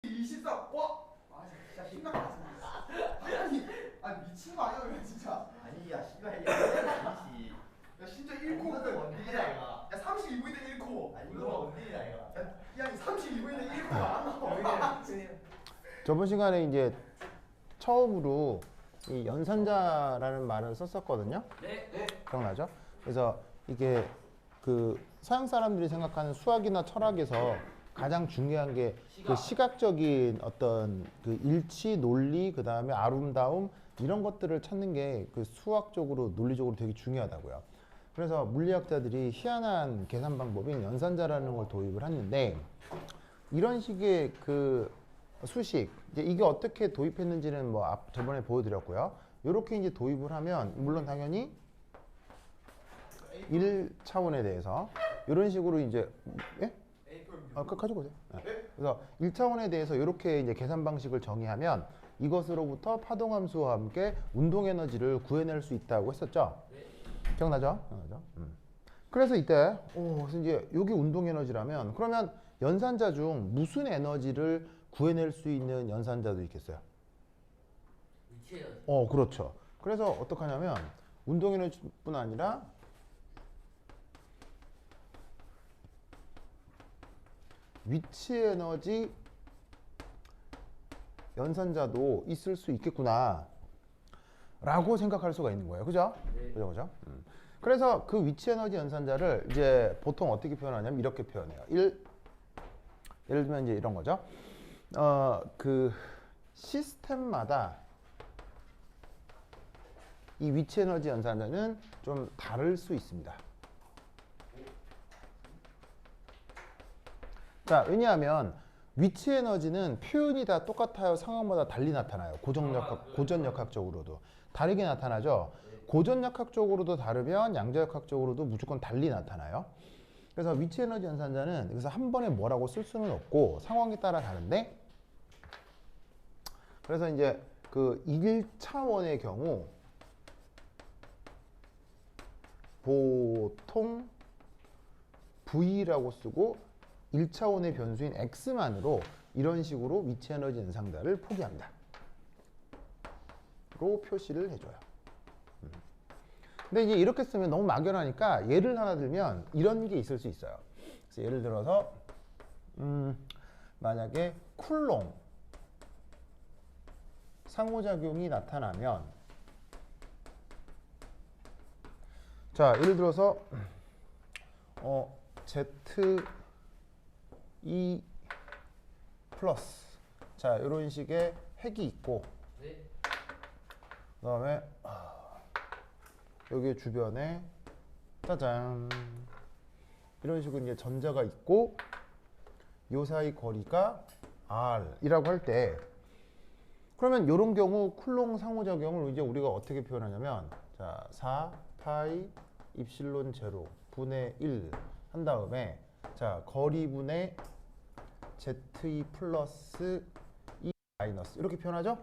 24. 와! 아 진짜 심각하다. 아니 미친 거 아니야 이거 진짜. 아니야 씨발 이씨. 야 심지어 1코. 원딜이다 이거. 야 32분인데 1코. 아니 이거 원딜이다 이거. 야 32분인데 1코가 안 나와. 저번 시간에 이제 처음으로 이 연산자라는 말을 썼었거든요. 네. 기억나죠? 그래서 이게 그 서양 사람들이 생각하는 수학이나 철학에서 가장 중요한 게 그 시각적인 어떤 그 일치, 논리, 그 다음에 아름다움 이런 것들을 찾는 게 그 수학적으로 논리적으로 되게 중요하다고요. 그래서 물리학자들이 희한한 계산 방법인 연산자라는 걸 도입을 했는데 이런 식의 그 수식 이게 어떻게 도입했는지는 뭐 저번에 보여드렸고요. 이렇게 이제 도입을 하면 물론 당연히 1차원에 대해서 이런 식으로 이제 예? 가지고 오세요. 네. 그래서 1차원에 대해서 이렇게 이제 계산 방식을 정의하면 이것으로부터 파동함수와 함께 운동 에너지를 구해낼 수 있다고 했었죠. 기억나죠? 그래서 이때 그래서 이제 여기 운동 에너지라면 그러면 연산자 중 무슨 에너지를 구해낼 수 있는 연산자도 있겠어요? 위치 에너지. 그렇죠. 그래서 어떻게 하냐면 운동 에너지뿐 아니라 위치 에너지 연산자도 있을 수 있겠구나 라고 생각할 수가 있는 거예요. 그죠? 네. 그죠? 그래서 그 위치 에너지 연산자를 이제 보통 어떻게 표현하냐면 이렇게 표현해요. 예를 들면 이제 이런 거죠. 그 시스템마다 이 위치 에너지 연산자는 좀 다를 수 있습니다. 자, 왜냐하면 위치 에너지는 표현이 다 똑같아요. 상황마다 달리 나타나요. 고전역학적으로도 다르게 나타나죠. 고전역학적으로도 다르면 양자역학적으로도 무조건 달리 나타나요. 그래서 위치 에너지 연산자는 여기서 한 번에 뭐라고 쓸 수는 없고 상황에 따라 다른데 그래서 이제 그 1차원의 경우 보통 V라고 쓰고 1차원의 변수인 X만으로 이런 식으로 위치 에너지 연산자를 포기합니다. 로 표시를 해줘요. 근데 이제 이렇게 쓰면 너무 막연하니까 예를 하나 들면 이런 게 있을 수 있어요. 그래서 예를 들어서 만약에 쿨롱 상호작용이 나타나면 자 예를 들어서 Z2 플러스 자 이런 식의 핵이 있고 네. 그 다음에 여기 주변에 짜잔 이런 식으로 이제 전자가 있고 요 사이 거리가 R이라고 할 때 그러면 이런 경우 쿨롱 상호작용을 이제 우리가 어떻게 표현하냐면 자 4 파이 입실론 제로 분의 1 한 다음에 자 거리분의 Z2 플러스 2 마이너스 이렇게 표현하죠?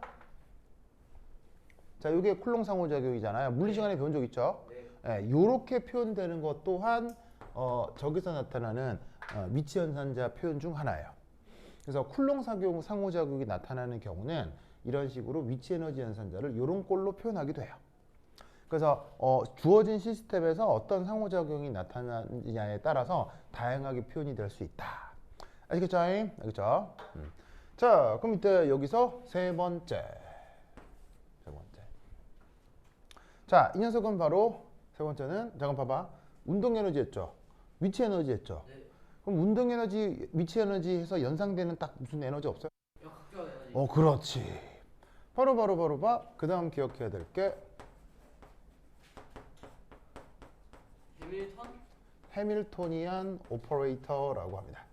자, 이게 쿨롱 상호작용이잖아요. 물리 시간에 배운 적 있죠? 네. 이렇게 표현되는 것 또한 저기서 나타나는 위치 연산자 표현 중 하나예요. 그래서 쿨롱 상호작용이 나타나는 경우는 이런 식으로 위치 에너지 연산자를 이런 꼴로 표현하기도 해요. 그래서 주어진 시스템에서 어떤 상호작용이 나타나느냐에 따라서 다양하게 표현이 될 수 있다. 아시겠죠? 알겠죠? 자, 그럼 이때 여기서 세 번째. 자, 이 녀석은 바로 세 번째는 잠깐 봐봐. 운동 에너지 했죠? 위치 에너지 했죠? 네. 그럼 운동 에너지, 위치 에너지 해서 연상되는 딱 무슨 에너지 없어요? 역학적 에너지. 그렇지. 바로 봐. 그 다음 기억해야 될 게 해밀토니안 오퍼레이터라고 합니다.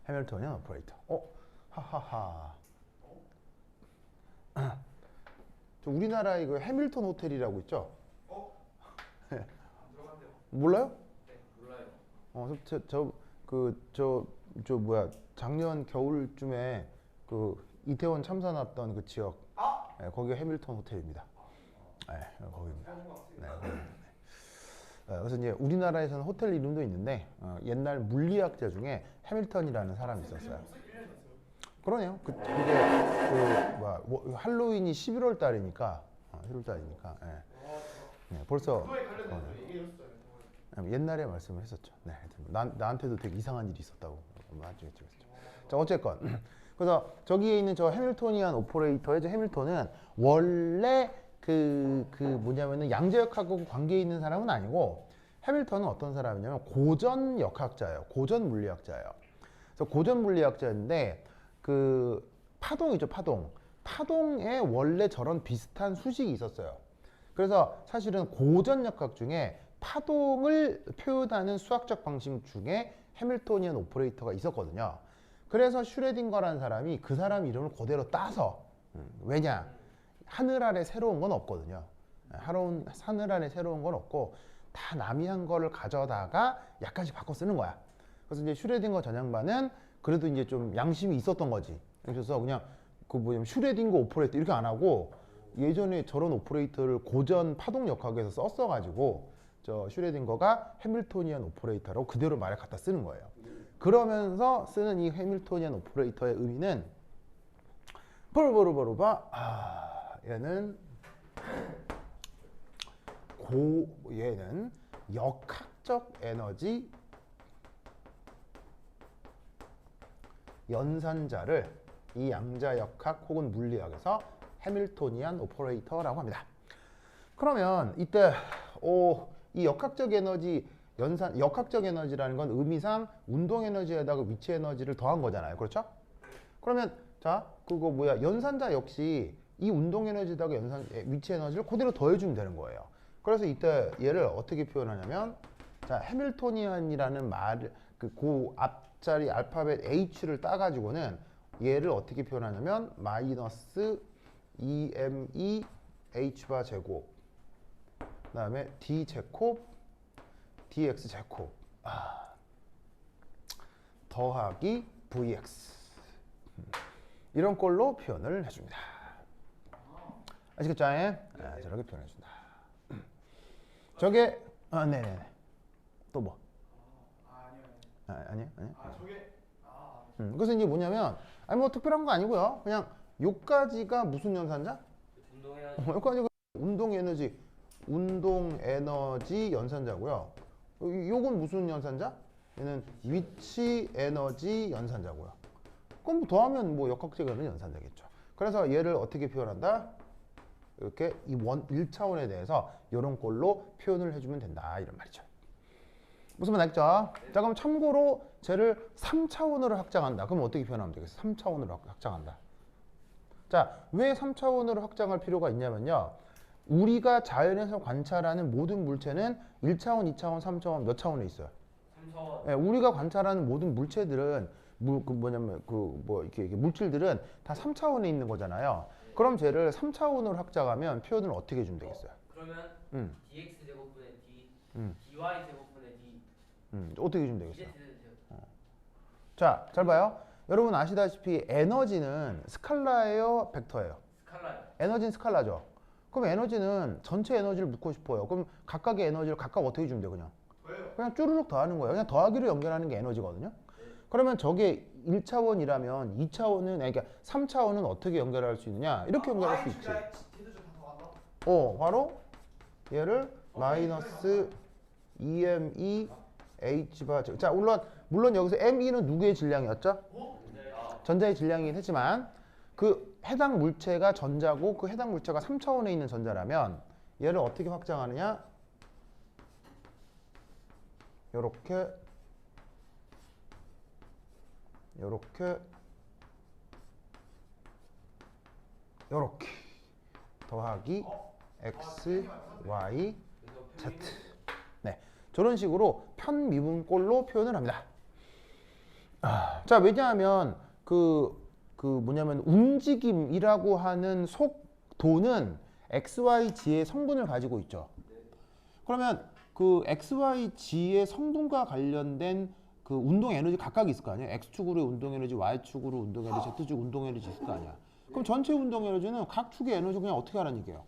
해밀토니안 오퍼레이터. 하하하. 저 우리나라 이거 해밀턴 호텔이라고 있죠? 안 들어간대요. 몰라요? 네, 몰라요. 저 뭐야 작년 겨울쯤에 그 이태원 참사 났던 그 지역 거기가 해밀턴 호텔입니다. 거기입니다. 네, 거기입니다. 그래서 이제 우리나라에서는 호텔 이름도 있는데 옛날 물리학자 중에 해밀턴이라는 사람이 있었어요. 그러네요. 그게 할로윈이 11월 달이니까 11월 달이니까 네, 벌써 옛날에 말씀을 했었죠. 네, 나한테도 되게 이상한 일이 있었다고 나중에 찍었죠. 자, 어쨌건 그래서 저기에 있는 저 해밀토니안 오퍼레이터의 저 해밀턴은 원래 뭐냐면은 양자역학하고 관계 있는 사람은 아니고 해밀턴은 어떤 사람이냐면 고전 역학자예요. 고전 물리학자예요. 그래서 고전 물리학자인데 그 파동이죠, 파동. 파동에 원래 저런 비슷한 수식이 있었어요. 그래서 사실은 고전 역학 중에 파동을 표현하는 수학적 방식 중에 해밀토니안 오퍼레이터가 있었거든요. 그래서 슈레딩거라는 사람이 그 사람 이름을 그대로 따서 왜냐? 하늘 아래 새로운 건 없거든요. 하늘 아래 새로운 건 없고 다 남이 한 거를 가져다가 약간씩 바꿔 쓰는 거야. 그래서 이제 슈레딩거 전향반은 그래도 이제 좀 양심이 있었던 거지. 그래서 그냥 그 뭐냐면 슈레딩거 오퍼레이터 이렇게 안 하고 예전에 저런 오퍼레이터를 고전 파동 역학에서 썼어가지고 저 슈레딩거가 해밀토니안 오퍼레이터라고 그대로 말을 갖다 쓰는 거예요. 그러면서 쓰는 이 해밀토니안 오퍼레이터의 의미는 얘는 얘는 역학적 에너지 연산자를 이 양자역학 혹은 물리학에서 해밀토니안 오퍼레이터라고 합니다. 그러면 이때 이 역학적 에너지 역학적 에너지라는 건 의미상 운동 에너지에다가 위치 에너지를 더한 거잖아요. 그렇죠? 그러면 자, 그거 뭐야? 연산자 역시 이 운동 에너지에다가 위치 에너지를 그대로 더해주면 되는 거예요. 그래서 이때 얘를 어떻게 표현하냐면 자, 해밀토니안이라는 말, 그 앞자리 알파벳 H를 따가지고는 얘를 어떻게 표현하냐면 마이너스 EME H바 제곱 그 다음에 D 제곱 dx 제곱 더하기 vx 이런 꼴로 표현을 해줍니다. 아시겠죠? 저렇게 표현해준다. 저게 네네네. 또 뭐? 아니요. 저게 그래서 이제 뭐냐면 뭐 특별한 거 아니고요. 그냥 요까지가 무슨 연산자? 요까지가 운동 에너지 연산자고요. 요건 무슨 연산자? 얘는 위치 에너지 연산자고요. 그럼 더하면 뭐 역학적 에너지 연산자겠죠. 그래서 얘를 어떻게 표현한다? 이렇게 이 1차원에 대해서 이런 꼴로 표현을 해주면 된다 이런 말이죠. 무슨 말 알겠죠? 자, 그럼 참고로 쟤를 3차원으로 확장한다. 그럼 어떻게 표현하면 되겠어? 3차원으로 확장한다. 자, 왜 3차원으로 확장할 필요가 있냐면요. 우리가 자연에서 관찰하는 모든 물체는 1차원, 2차원, 3차원 몇 차원에 있어요? 3차원. 네, 우리가 관찰하는 모든 물체들은 이렇게 물질들은 다 3차원에 있는 거잖아요. 그럼 쟤를 3차원으로 확장하면 표현을 어떻게 해주면 되겠어요? 그러면 dx 제곱분의 d, dy 제곱분의 d. 어떻게 해주면 되겠어요? z 제곱. 자, 잘 봐요. 여러분 아시다시피 에너지는 스칼라예요, 벡터예요? 스칼라요. 에너지는 스칼라죠. 그럼 에너지는 전체 에너지를 묻고 싶어요. 그럼 각각의 에너지를 각각 어떻게 주면 돼? 그냥 쭈르륵 더하는 거예요. 그냥 더하기로 연결하는 게 에너지거든요. 그러면 저게 1차원이라면 2차원은 그러니까 3차원은 어떻게 연결할 수 있느냐? 이렇게 연결할 수 있지. 바로 얘를 마이너스 EME H바 자, 물론 여기서 ME는 누구의 질량이었죠? 전자의 질량이긴 했지만 그 해당 물체가 전자고 그 해당 물체가 3차원에 있는 전자라면 얘를 어떻게 확장하느냐? 요렇게 더하기 x, y, z. 네, 저런 식으로 편미분꼴로 표현을 합니다. 자, 왜냐하면 뭐냐면 움직임이라고 하는 속도는 x, y, g의 성분을 가지고 있죠. 그러면 그 x, y, g의 성분과 관련된 그 운동 에너지 각각 있을 거 아니야. x축으로 운동 에너지, y축으로 운동 에너지, z축 운동 에너지 있을 거 아니야. 그럼 전체 운동 에너지는 각 축의 에너지 그냥 어떻게 하라는 얘기예요?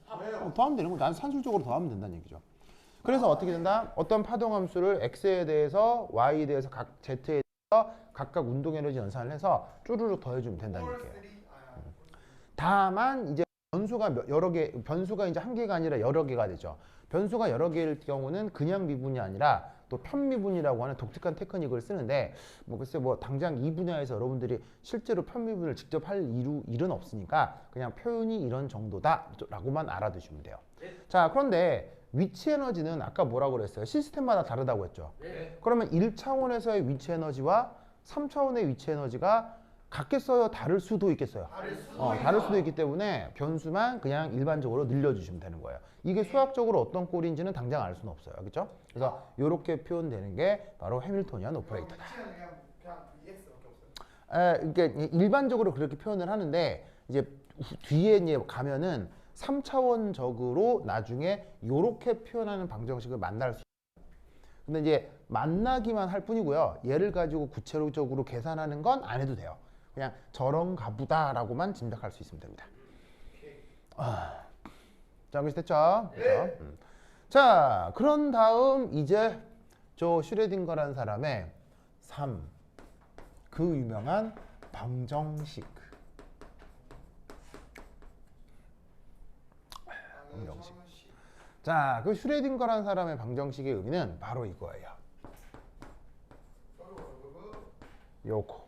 더하면 되는 거야. 난 산술적으로 더하면 된다는 얘기죠. 그래서 어떻게 된다? 어떤 파동함수를 x에 대해서 y에 대해서 각 z에 대해서 각각 운동 에너지 연산을 해서 쭈루룩 더해주면 된다는 얘기예요. 다만 이제 변수가 여러 개, 변수가 이제 한 개가 아니라 여러 개가 되죠. 변수가 여러 개일 경우는 그냥 미분이 아니라 또 편미분이라고 하는 독특한 테크닉을 쓰는데 뭐 글쎄 뭐 당장 이 분야에서 여러분들이 실제로 편미분을 직접 할 일은 없으니까 그냥 표현이 이런 정도다라고만 알아두시면 돼요. 자, 그런데 위치 에너지는 아까 뭐라고 그랬어요? 시스템마다 다르다고 했죠. 네. 그러면 1차원에서의 위치 에너지와 3차원의 위치 에너지가 같겠어요? 다를 수도 있겠어요. 다를 수도 있기 때문에 변수만 그냥 일반적으로 늘려주시면 되는 거예요. 이게 수학적으로 어떤 꼴인지는 당장 알 수는 없어요. 그렇죠? 그래서 이렇게 표현되는 게 바로 해밀토니안 오퍼레이터다. 그냥 VX밖에 없어요. 이게 일반적으로 그렇게 표현을 하는데 이제 뒤에 이제 가면은 3차원적으로 나중에 이렇게 표현하는 방정식을 만날 수 있어요. 근데 이제 만나기만 할 뿐이고요. 얘를 가지고 구체적으로 계산하는 건 안 해도 돼요. 그냥 저런가 보다라고만 짐작할 수 있으면 됩니다. 자, 여기서 됐죠? 네. 자, 그런 다음 이제 저 슈레딩거라는 사람의 3, 그 유명한 방정식. 자, 그 슈레딩거라는 사람의 방정식의 의미는 바로 이거예요. 요거.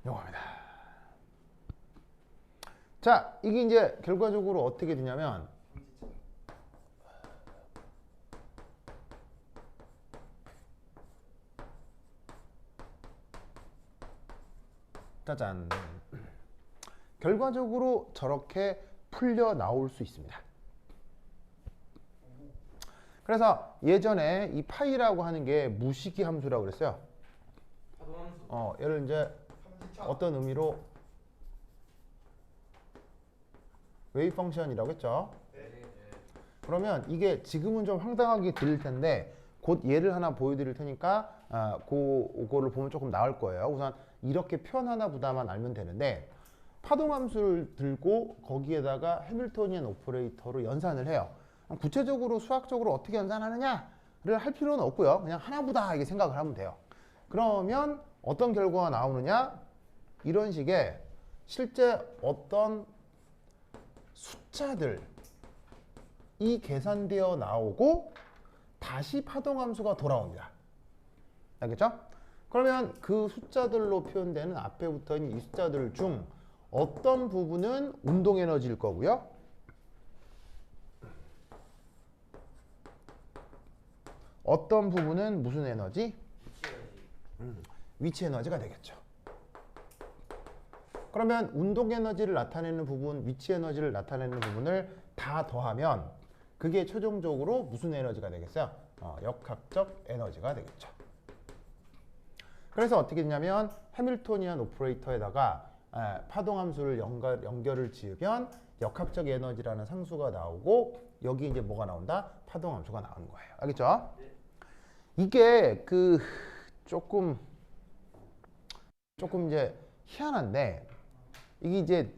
요겁니다. 자, 이게 이제 결과적으로 어떻게 되냐면 짜잔. 결과적으로 저렇게 풀려 나올 수 있습니다. 그래서 예전에 이 파이라고 하는 게 무식이 함수라고 그랬어요. 파동함수. 얘를 이제 어떤 의미로 웨이브 펑션이라고 했죠. 그러면 이게 지금은 좀 황당하게 들릴 텐데 곧 예를 하나 보여드릴 테니까 그거를 보면 조금 나을 거예요. 우선 이렇게 표현하나 보다만 알면 되는데 파동함수를 들고 거기에다가 해밀토니안 오퍼레이터로 연산을 해요. 구체적으로 수학적으로 어떻게 연산하느냐를 할 필요는 없고요. 그냥 하나보다 이렇게 생각을 하면 돼요. 그러면 어떤 결과가 나오느냐? 이런 식의 실제 어떤 숫자들이 계산되어 나오고 다시 파동함수가 돌아옵니다. 알겠죠? 그러면 그 숫자들로 표현되는 앞에 붙어있는 이 숫자들 중 어떤 부분은 운동 에너지일 거고요. 어떤 부분은 무슨 에너지? 위치 에너지가 되겠죠. 그러면 운동 에너지를 나타내는 부분, 위치 에너지를 나타내는 부분을 다 더하면 그게 최종적으로 무슨 에너지가 되겠어요? 역학적 에너지가 되겠죠. 그래서 어떻게 되냐면 해밀토니안 오퍼레이터에다가 파동함수를 연결을 지으면 역학적 에너지라는 상수가 나오고 여기 이제 뭐가 나온다? 파동함수가 나오는 거예요. 알겠죠? 이게 그 조금 이제 희한한데 이게 이제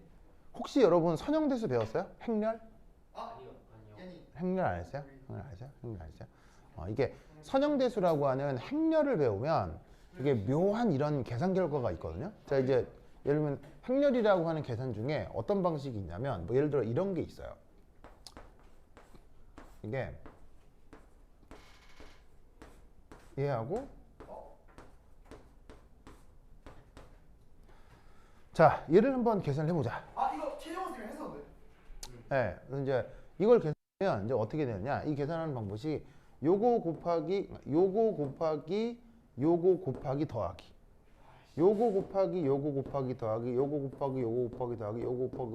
혹시 여러분 선형대수 배웠어요? 행렬? 아니요. 행렬 안 했어요? 행렬 안 했어요? 이게 선형대수라고 하는 행렬을 배우면 이게 묘한 이런 계산 결과가 있거든요. 자, 이제 예를 들면 행렬이라고 하는 계산 중에 어떤 방식이 있냐면 뭐 예를 들어 이런 게 있어요. 이게 얘하고 자, 얘를 한번 계산을 해보자. 이거 최종원 쌤이 했었는데. 네, 그래서 이제 이걸 계산하면 이제 어떻게 되느냐? 이 계산하는 방법이 요거 곱하기 더하기 요거 곱하기 더하기 요거 곱하기 요거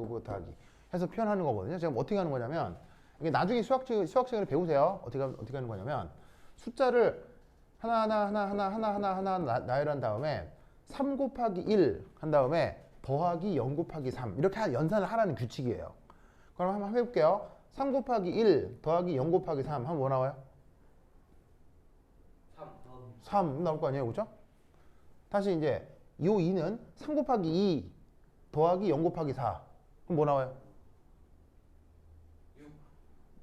곱하기 해서 표현하는 거거든요. 제가 어떻게 하는 거냐면 이게 나중에 수학 시간에 배우세요. 어떻게 하는 거냐면 숫자를 하나 나열한 다음에 3 곱하기 1 한 다음에 더하기 0 곱하기 3 이렇게 연산을 하라는 규칙이에요. 그럼 한번 해볼게요. 3 곱하기 1 더하기 0 곱하기 3 하면 뭐 나와요? 3 나올 거 아니에요, 그죠? 다시 이제 이 2는 3 곱하기 2 더하기 0 곱하기 4 그럼 뭐 나와요?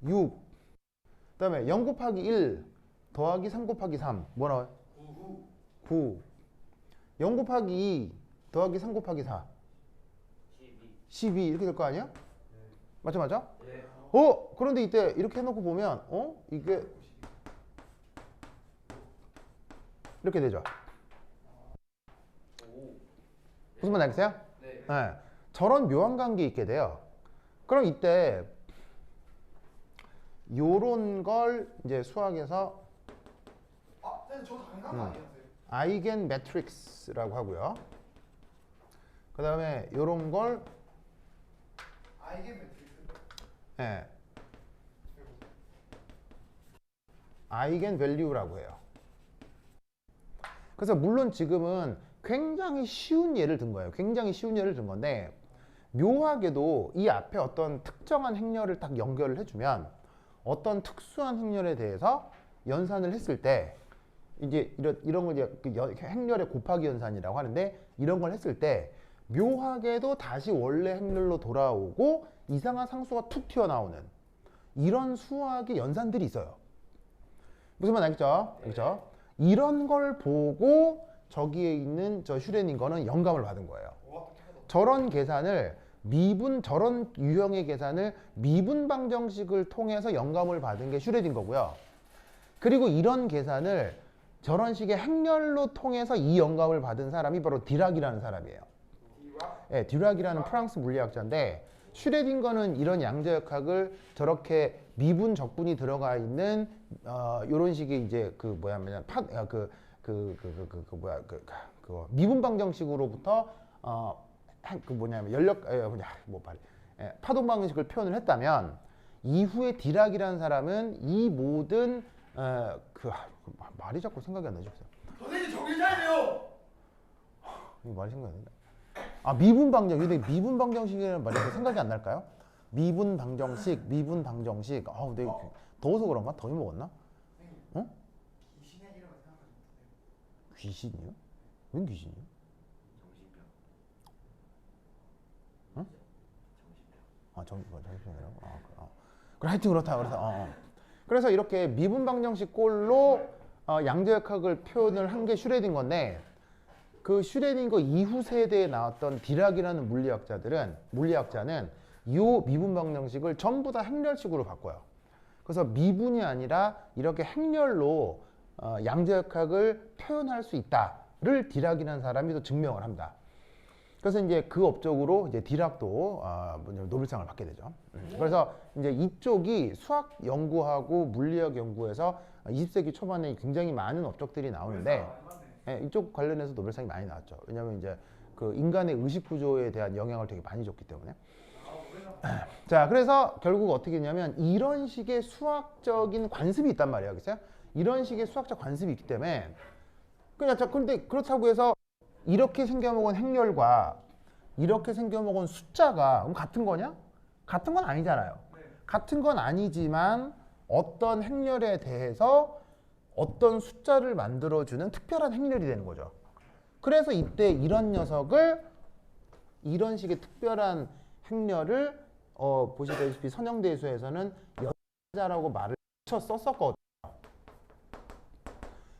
6. 그다음에 0 곱하기 1 더하기 3 곱하기 3 뭐 나와요? 9. 0 곱하기 2 더하기 3 곱하기 4 12 이렇게 될 거 아니야? 맞죠 맞죠? 네. 그런데 이때 이렇게 해놓고 보면 이게 이렇게 되죠. 무슨 말 알겠어요? 네. 네. 저런 묘한 관계 있게 돼요. 그럼 이때 요런 걸 이제 수학에서 선생님 저 당연한 거 아니에요? 아이겐 매트릭스라고 하고요. 그 다음에 요런 걸 아이겐 매트릭스. 예, 아이겐 밸류라고 해요. 그래서 물론 지금은 굉장히 쉬운 예를 든 거예요. 굉장히 쉬운 예를 든 건데 묘하게도 이 앞에 어떤 특정한 행렬을 딱 연결을 해주면 어떤 특수한 행렬에 대해서 연산을 했을 때 이제 이런 걸 이제 행렬의 곱하기 연산이라고 하는데 이런 걸 했을 때 묘하게도 다시 원래 행렬로 돌아오고 이상한 상수가 툭 튀어나오는 이런 수학의 연산들이 있어요. 무슨 말 알겠죠? 그렇죠? 이런 걸 보고 저기에 있는 저 슈레딩거는 영감을 받은 거예요. 저런 계산을 저런 유형의 계산을 미분 방정식을 통해서 영감을 받은 게 슈레딩거고요. 그리고 이런 계산을 저런 식의 행렬로 통해서 이 영감을 받은 사람이 바로 디락이라는 사람이에요. 네, 디락이라는 프랑스 물리학자인데 슈레딩거는 이런 양자역학을 저렇게 미분 적분이 들어가 있는 이런 식의 이제 미분 방정식으로부터 파동 방정식을 표현을 했다면 이후에 디락이라는 사람은 이 모든 말이 자꾸 생각이 안 나죠. 선생님 저기 잘해요. 이 말이 생각이 안 나. 미분 방정식. 근데 미분 방정식이라는 말이 생각이 안 날까요? 미분 방정식. 근데 더워서 그런가? 더위 먹었나? 귀신의 이름을 생각하지 못해요. 귀신이요? 웬 귀신이요? 정신병이라고? 그래 하여튼 그렇다. 그래서 이렇게 미분 방정식 꼴로 양자역학을 표현을 한 게 슈레딩거인데 그 슈레딩거 이후 세대에 나왔던 디락이라는 물리학자는 이 미분 방정식을 전부 다 행렬식으로 바꿔요. 그래서 미분이 아니라 이렇게 행렬로 양자역학을 표현할 수 있다를 디락이라는 사람이 또 증명을 합니다. 그래서 이제 그 업적으로 이제 디락도 노벨상을 받게 되죠. 그래서 이제 이쪽이 수학 연구하고 물리학 연구에서 20세기 초반에 굉장히 많은 업적들이 나오는데 이쪽 관련해서 노벨상이 많이 나왔죠. 왜냐하면 이제 그 인간의 의식 구조에 대한 영향을 되게 많이 줬기 때문에. 자, 그래서 결국 어떻게 했냐면 이런 식의 수학적인 관습이 있단 말이에요. 알겠어요? 이런 식의 수학적 관습이 있기 때문에 그런데 그렇다고 해서 이렇게 생겨먹은 행렬과 이렇게 생겨먹은 숫자가 그럼 같은 거냐? 같은 건 아니잖아요. 같은 건 아니지만 어떤 행렬에 대해서 어떤 숫자를 만들어주는 특별한 행렬이 되는 거죠. 그래서 이때 이런 녀석을 이런 식의 특별한 행렬을 보시다시피 선형대수에서는 연산자라고 말을 썼었거든요.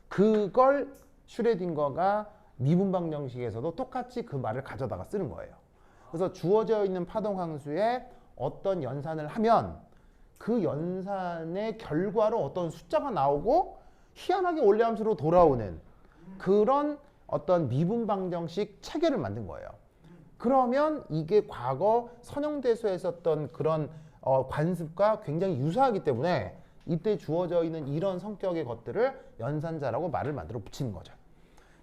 그걸 슈레딩거가 미분 방정식에서도 똑같이 그 말을 가져다가 쓰는 거예요. 그래서 주어져 있는 파동 항수에 어떤 연산을 하면 그 연산의 결과로 어떤 숫자가 나오고 희한하게 원래 함수로 돌아오는 그런 어떤 미분 방정식 체계를 만든 거예요. 그러면 이게 과거 선형대수에 썼던 그런 관습과 굉장히 유사하기 때문에 이때 주어져 있는 이런 성격의 것들을 연산자라고 말을 만들어 붙이는 거죠.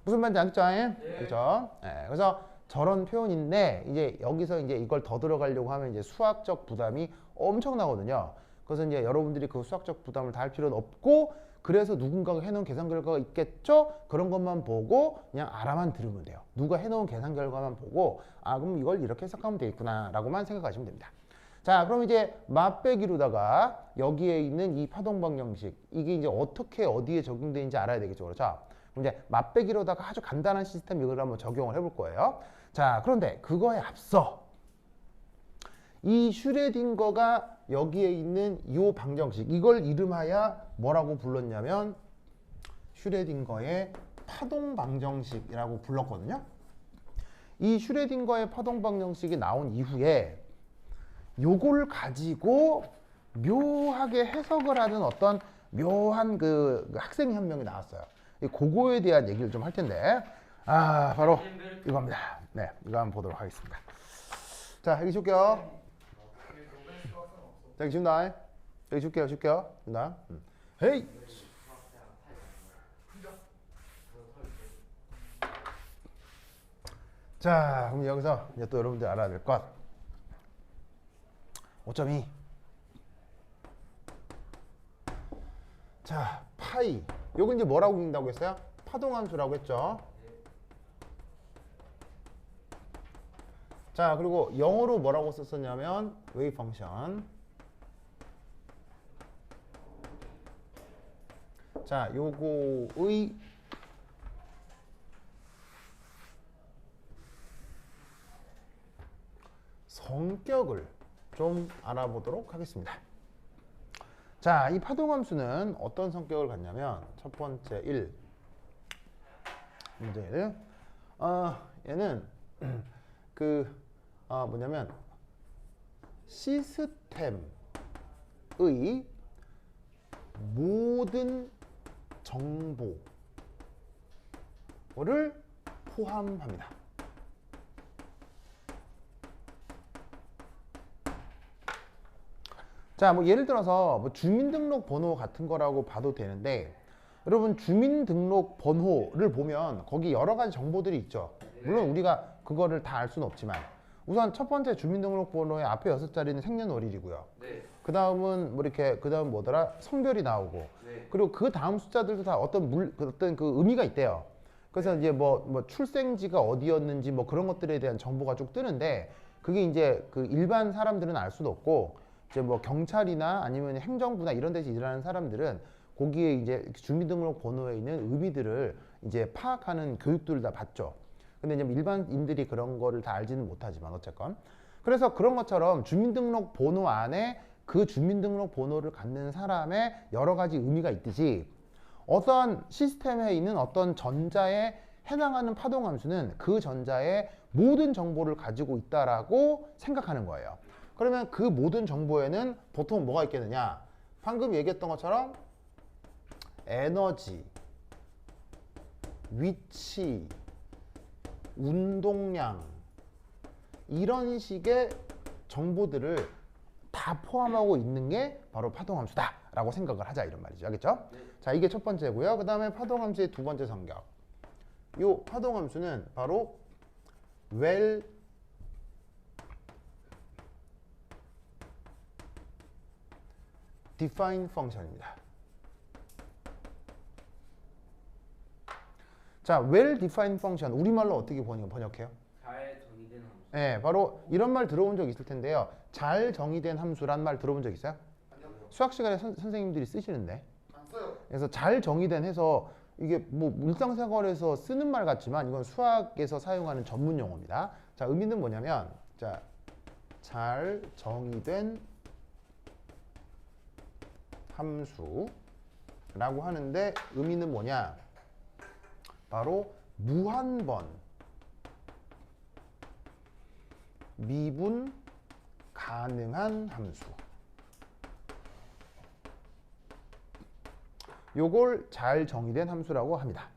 무슨 말인지 알겠죠? 네. 그렇죠? 네. 그래서 저런 표현인데 이제 여기서 이제 이걸 더 들어가려고 하면 이제 수학적 부담이 엄청나거든요. 그래서 이제 여러분들이 그 수학적 부담을 다 할 필요는 없고 그래서 누군가가 해놓은 계산 결과가 있겠죠? 그런 것만 보고 그냥 알아만 들으면 돼요. 누가 해놓은 계산 결과만 보고 그럼 이걸 이렇게 해석하면 되겠구나 라고만 생각하시면 됩니다. 자, 그럼 이제 맛배기로다가 여기에 있는 이 파동 방정식 이게 이제 어떻게 어디에 적용되는지 알아야 되겠죠. 그렇죠? 그럼 이제 맛배기로다가 아주 간단한 시스템 이걸 한번 적용을 해볼 거예요. 자, 그런데 그거에 앞서 이 슈레딩거가 여기에 있는 이 방정식 이걸 이름하여 뭐라고 불렀냐면 슈레딩거의 파동 방정식이라고 불렀거든요. 이 슈레딩거의 파동 방정식이 나온 이후에 요걸 가지고 묘하게 해석을 하는 어떤 묘한 그 학생이 한 명이 나왔어요. 그거에 대한 얘기를 좀 할 텐데 바로 이겁니다. 네, 이거 한번 보도록 하겠습니다. 자, 여기 줄게요. 자, 여기 준다. 여기 줄게요. 준다. 헤이. 자, 그럼 여기서 이제 또 여러분들 알아야 될 것. 5.2. 자, 파이. 요건 이제 뭐라고 읽는다고 했어요? 파동함수라고 했죠. 자, 그리고 영어로 뭐라고 썼었냐면 웨이브 펑션. 자, 요거의 성격을 좀 알아보도록 하겠습니다. 자, 이 파동함수는 어떤 성격을 갖냐면 첫 번째 1 문제 1 얘는 뭐냐면 시스템의 모든 정보를 포함합니다. 자, 뭐 예를 들어서 뭐 주민등록번호 같은 거라고 봐도 되는데 여러분 주민등록 번호를 보면 거기 여러 가지 정보들이 있죠. 물론 우리가 그거를 다 알 수는 없지만 우선 첫 번째 주민등록번호의 앞에 6자리는 생년월일이고요. 네. 그 다음은 뭐 이렇게 그 다음 뭐더라 성별이 나오고 네. 그리고 그 다음 숫자들도 다 어떤 그 의미가 있대요. 그래서 이제 뭐 출생지가 어디였는지 뭐 그런 것들에 대한 정보가 쭉 뜨는데 그게 이제 그 일반 사람들은 알 수도 없고 이제 뭐 경찰이나 아니면 행정부나 이런 데서 일하는 사람들은 거기에 이제 주민등록번호에 있는 의미들을 이제 파악하는 교육들을 다 받죠. 근데 이제 일반인들이 그런 거를 다 알지는 못하지만 어쨌건 그래서 그런 것처럼 주민등록번호 안에 그 주민등록번호를 갖는 사람의 여러 가지 의미가 있듯이 어떤 시스템에 있는 어떤 전자에 해당하는 파동함수는 그 전자의 모든 정보를 가지고 있다라고 생각하는 거예요. 그러면 그 모든 정보에는 보통 뭐가 있겠느냐? 방금 얘기했던 것처럼 에너지, 위치, 운동량 이런 식의 정보들을 다 포함하고 있는 게 바로 파동함수다라고 생각을 하자 이런 말이죠. 알겠죠? 네. 자, 이게 첫 번째고요. 그 다음에 파동함수의 두 번째 성격. 이 파동함수는 바로 well defined function입니다. 자, well defined function 우리말로 어떻게 번역해요? 잘 정의된 함수. 네, 바로 이런 말 들어본 적 있을 텐데요. 잘 정의된 함수란 말 들어본 적 있어요? 아니요. 수학 시간에 선생님들이 쓰시는데. 안 써요. 그래서 잘 정의된 해서 이게 뭐 일상생활에서 쓰는 말 같지만 이건 수학에서 사용하는 전문 용어입니다. 자, 의미는 뭐냐면 자, 잘 정의된 함수라고 하는데 의미는 뭐냐? 바로 무한번 미분 가능한 함수. 요걸 잘 정의된 함수라고 합니다.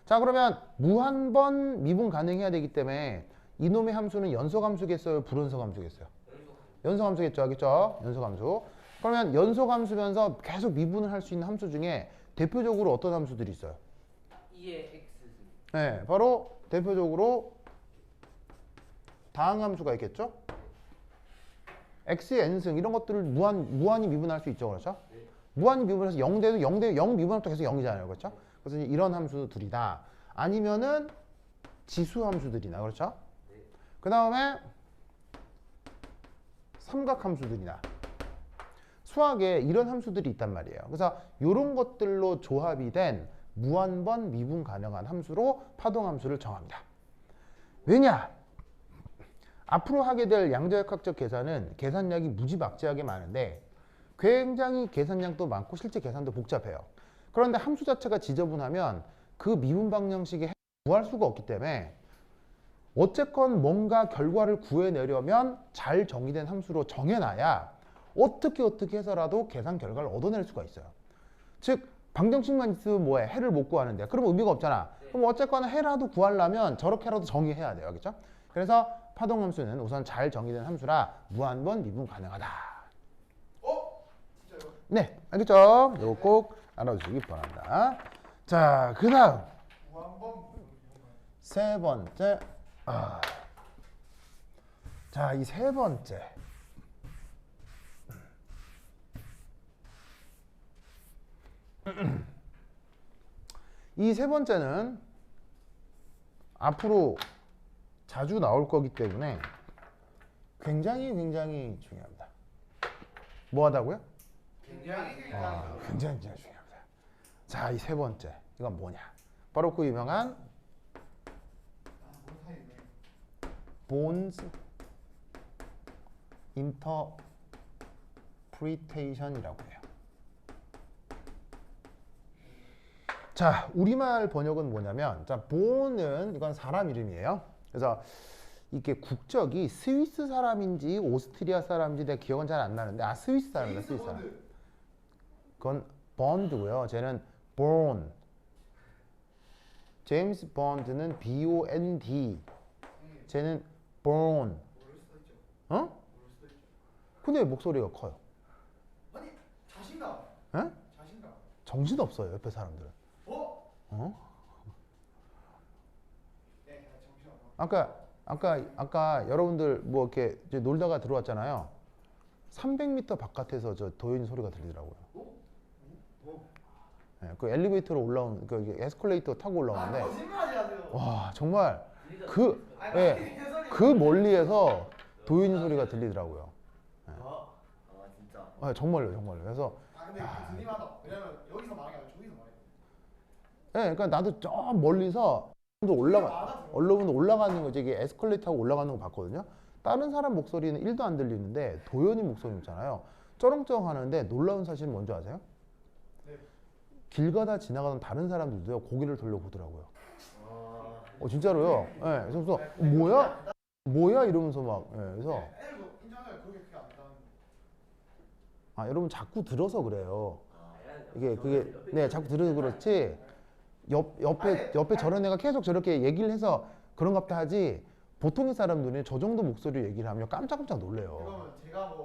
자, 그러면 무한번 미분 가능해야 되기 때문에 이놈의 함수는 연속함수겠어요? 불연속함수겠어요? 연속함수겠죠. 알겠죠? 연속함수. 그러면 연속함수면서 계속 미분을 할 수 있는 함수 중에 대표적으로 어떤 함수들이 있어요? 2의 x승. 네, 바로 대표적으로 다항함수가 있겠죠? x의 n승 이런 것들을 무한히 미분할 수 있죠. 그렇죠? 네. 무한히 미분해서 0대도 0 미분하면 또 계속 0이잖아요. 그렇죠? 그래서 이런 함수 둘이다. 아니면은 지수 함수들이나 그렇죠? 네. 그 다음에 삼각함수들이나 수학에 이런 함수들이 있단 말이에요. 그래서 이런 것들로 조합이 된 무한번 미분 가능한 함수로 파동함수를 정합니다. 왜냐? 앞으로 하게 될 양자역학적 계산은 계산량이 무지막지하게 많은데 굉장히 계산량도 많고 실제 계산도 복잡해요. 그런데 함수 자체가 지저분하면 그 미분 방정식에 구할 수가 없기 때문에 어쨌건 뭔가 결과를 구해내려면 잘 정의된 함수로 정해놔야 어떻게 해서라도 계산 결과를 얻어낼 수가 있어요. 즉 방정식만 있으면 뭐해? 해를 못 구하는데 그러면 의미가 없잖아. 그럼 어쨌거나 해라도 구하려면 저렇게라도 정의해야 돼요. 알겠죠? 그래서 파동함수는 우선 잘 정의된 함수라 무한번 미분 가능하다. 진짜요? 네, 알겠죠? 이거 꼭 알아두시기 바랍니다. 자, 그 다음 무한번 세 번째. 자, 이 세 번째. 이 세 번째는 앞으로 자주 나올 거기 때문에 굉장히 중요합니다. 뭐 하다고요? 굉장히 굉장히 중요합니다. 자, 이 세 번째. 이건 뭐냐? 바로 그 유명한 뭔 사이네. 본즈 인터프리테이션이라고 해요. 자, 우리말 번역은 뭐냐면, 자, 본은 이건 사람 이름이에요. 그래서 이게 국적이 스위스 사람인지 오스트리아 사람인지 내 기억은 잘 안 나는데, 스위스 사람이다, 스위스 사람. 그건 번드고요. 쟤는 born. 제임스 번드는 B-O-N-D. 쟤는 born. 어? 근데 왜 목소리가 커요? 아니 자신감. 에? 자신감. 정신 없어요, 옆에 사람들은. 어? 네, 아까 여러분들 뭐 이렇게 이제 놀다가 들어왔잖아요. 300m 바깥에서 저 도현이 소리가 들리더라고요. 네, 그 엘리베이터로 올라온 그 에스컬레이터 타고 올라오는데 거짓말하지 마세요. 와 정말 그 멀리에서 도현이 소리가 들리더라고요. 진짜. 정말요. 그래서 근데 그 들림하다. 왜냐면 여기서 말하는 게 아니라 저기서 말해요. 그러니까 나도 저 멀리서 언론은 올라가는 거 이게 에스컬레이터 타고 올라가는 거 봤거든요. 다른 사람 목소리는 1도 안 들리는데 도현이 목소리 있잖아요. 쩌렁쩌렁 하는데 놀라운 사실은 뭔지 아세요? 네. 길 가다 지나가던 다른 사람들도요 고개를 돌려보더라고요. 진짜로요. 네, 그래서 뭐야 이러면서 막. 그래서 애들도 인정해요. 그게 안 된다는. 여러분 자꾸 들어서 그래요. 그게 자꾸 들어서 그렇지. 옆에 저런 애가 계속 저렇게 얘기를 해서 그런갑다 하지. 보통의 사람들은 저 정도 목소리 얘기를 하면 깜짝깜짝 놀래요. 그러면 제가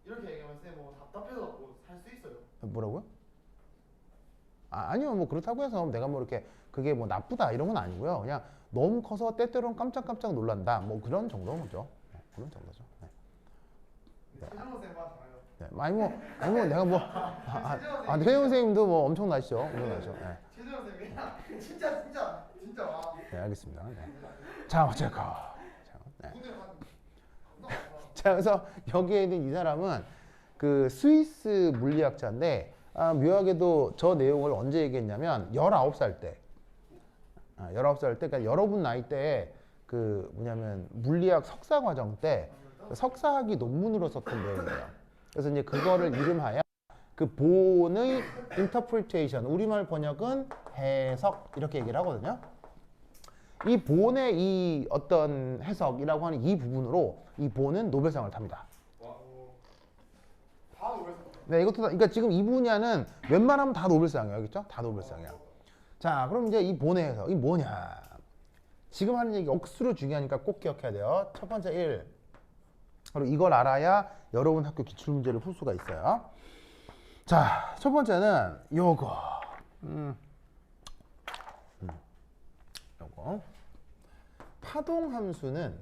이렇게 얘기하면 쌤 답답해서 살 수 있어요? 뭐라고요? 아니요, 뭐 그렇다고 해서 내가 뭐 이렇게 그게 뭐 나쁘다 이런 건 아니고요. 그냥 너무 커서 때때로는 깜짝깜짝 놀란다. 뭐 그런 정도는 거죠. 그런 정도죠. 최정호 쌤 맞아요. 아니 뭐 내가 뭐 최영 선생님도 뭐 엄청나시죠. 최정호 쌤이랑 진짜 와. 네, 알겠습니다. 네. 자, 어쨌건. 네. 자, 그래서 여기에 있는 이 사람은 그 스위스 물리학자인데 묘하게도 저 내용을 언제 얘기했냐면 19살 때. 19살 때, 그러니까 여러분 나이 때에 그 뭐냐면 물리학 석사 과정 때 석사학위 논문으로 썼던 내용이에요. 그래서 이제 그거를 이름하여 그 본의 interpretation, 우리말 번역은 해석 이렇게 얘기를 하거든요. 이 본의 이 어떤 해석이라고 하는 이 부분으로 이 본은 노벨상을 탑니다. 다 노벨상. 네, 이것도 그러니까 지금 이 분야는 웬만하면 다 노벨상이에요, 알겠죠? 다 노벨상이야. 자, 그럼 이제 이 본의 해석 이 뭐냐? 지금 하는 얘기 억수로 중요하니까 꼭 기억해야 돼요. 첫 번째 1. 그리고 이걸 알아야 여러분 학교 기출문제를 풀 수가 있어요. 자, 첫 번째는 요거. 요거. 파동함수는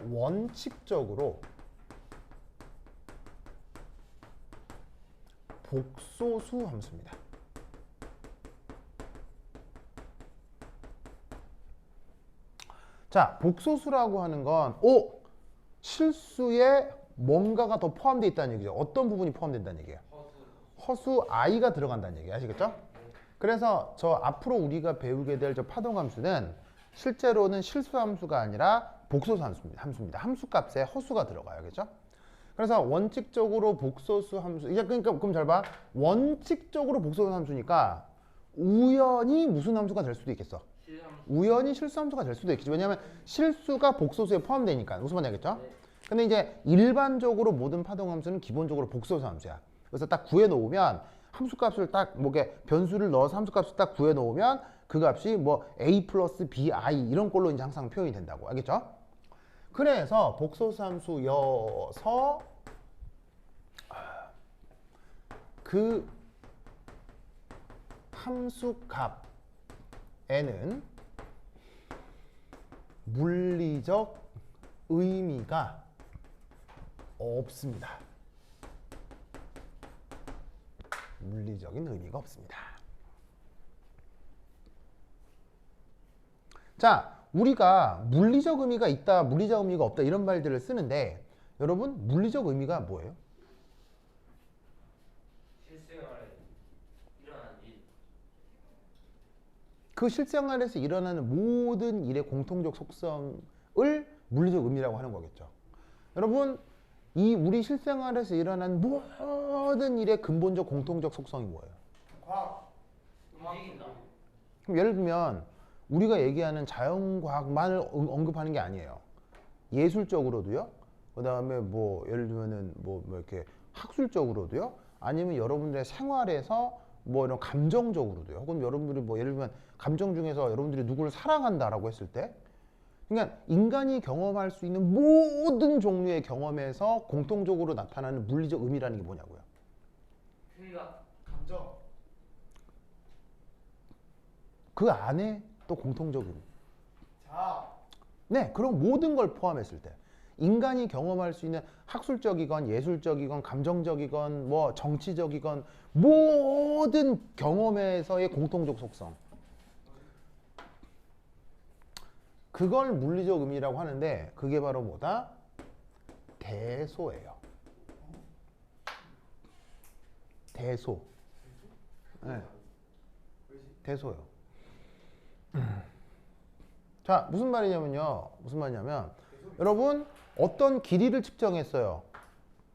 원칙적으로 복소수 함수입니다. 자, 복소수라고 하는 건 실수에 뭔가가 더 포함되어 있다는 얘기죠. 어떤 부분이 포함된다는 얘기예요? 허수 i가 들어간다는 얘기 아시겠죠? 그래서 저 앞으로 우리가 배우게 될 저 파동함수는 실제로는 실수함수가 아니라 복소수 함수입니다. 함수값에 허수가 들어가요. 그죠? 그래서 원칙적으로 복소수 함수 이제 그러니까 그럼 잘 봐. 원칙적으로 복소수 함수니까 우연히 무슨 함수가 될 수도 있겠어. 우연히 실수함수가 될 수도 있겠지. 왜냐하면 실수가 복소수에 포함되니까. 무슨 말인지 알겠죠? 근데 이제 일반적으로 모든 파동함수는 기본적으로 복소수 함수야. 그래서 딱 구해 놓으면 함수값을 딱 뭐게 변수를 넣어서 함수값을 딱 구해 놓으면 그 값이 뭐 a 플러스 bi 이런 걸로 이제 항상 표현이 된다고. 알겠죠? 그래서 복소수 함수여서 그 함수 값에는 물리적 의미가 없습니다. 물리적인 의미가 없습니다. 자, 우리가 물리적 의미가 있다, 물리적 의미가 없다 이런 말들을 쓰는데 여러분 물리적 의미가 뭐예요? 실생활에 일어나는 일. 그 실생활에서 일어나는 모든 일의 공통적 속성을 물리적 의미라고 하는 거겠죠. 여러분 이 우리 실생활에서 일어난 모든 일의 근본적 공통적 속성이 뭐예요? 과학. 움직인다. 그럼 예를 들면 우리가 얘기하는 자연과학만을 언급하는 게 아니에요. 예술적으로도요. 그 다음에 뭐 예를 들면은 뭐 이렇게 학술적으로도요. 아니면 여러분들의 생활에서 뭐 이런 감정적으로도요. 혹은 여러분들이 뭐 예를 들면 감정 중에서 여러분들이 누구를 사랑한다라고 했을 때, 그러니까 인간이 경험할 수 있는 모든 종류의 경험에서 공통적으로 나타나는 물리적 의미라는 게 뭐냐고요. 생각. 감정. 그 안에 또 공통적 의미. 자. 네, 그런 모든 걸 포함했을 때 인간이 경험할 수 있는 학술적이건 예술적이건 감정적이건 뭐 정치적이건 모든 경험에서의 공통적 속성, 그걸 물리적 의미라고 하는데 그게 바로 뭐다? 대소예요. 대소. 네. 대소요. 자, 무슨 말이냐면 여러분 어떤 길이를 측정했어요.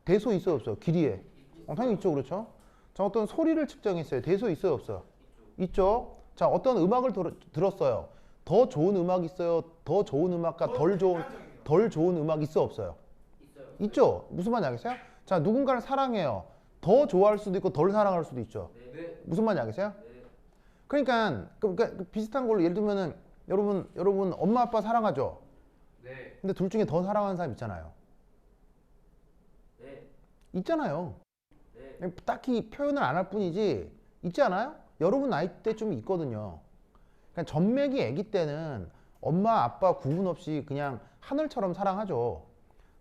대소 있어요, 없어요? 길이에. 당연히 있죠, 그렇죠? 자, 어떤 소리를 측정했어요. 대소 있어요, 없어요? 있죠. 자, 어떤 음악을 들었어요. 더 좋은 음악 있어요. 더 좋은 음악과 덜 좋은 음악 있어, 없어요? 있어요. 있죠. 무슨 말인지 알겠어요? 자, 누군가를 사랑해요. 더 좋아할 수도 있고 덜 사랑할 수도 있죠. 네. 무슨 말인지 알겠어요? 네. 그러니까 비슷한 걸로 예를 들면은 여러분 엄마 아빠 사랑하죠. 네. 근데 둘 중에 더 사랑하는 사람 있잖아요. 네. 있잖아요. 네. 딱히 표현을 안 할 뿐이지 있지 않아요? 여러분 나이 때 좀 있거든요. 그러니까 전맥이 아기 때는 엄마 아빠 구분 없이 그냥 하늘처럼 사랑하죠.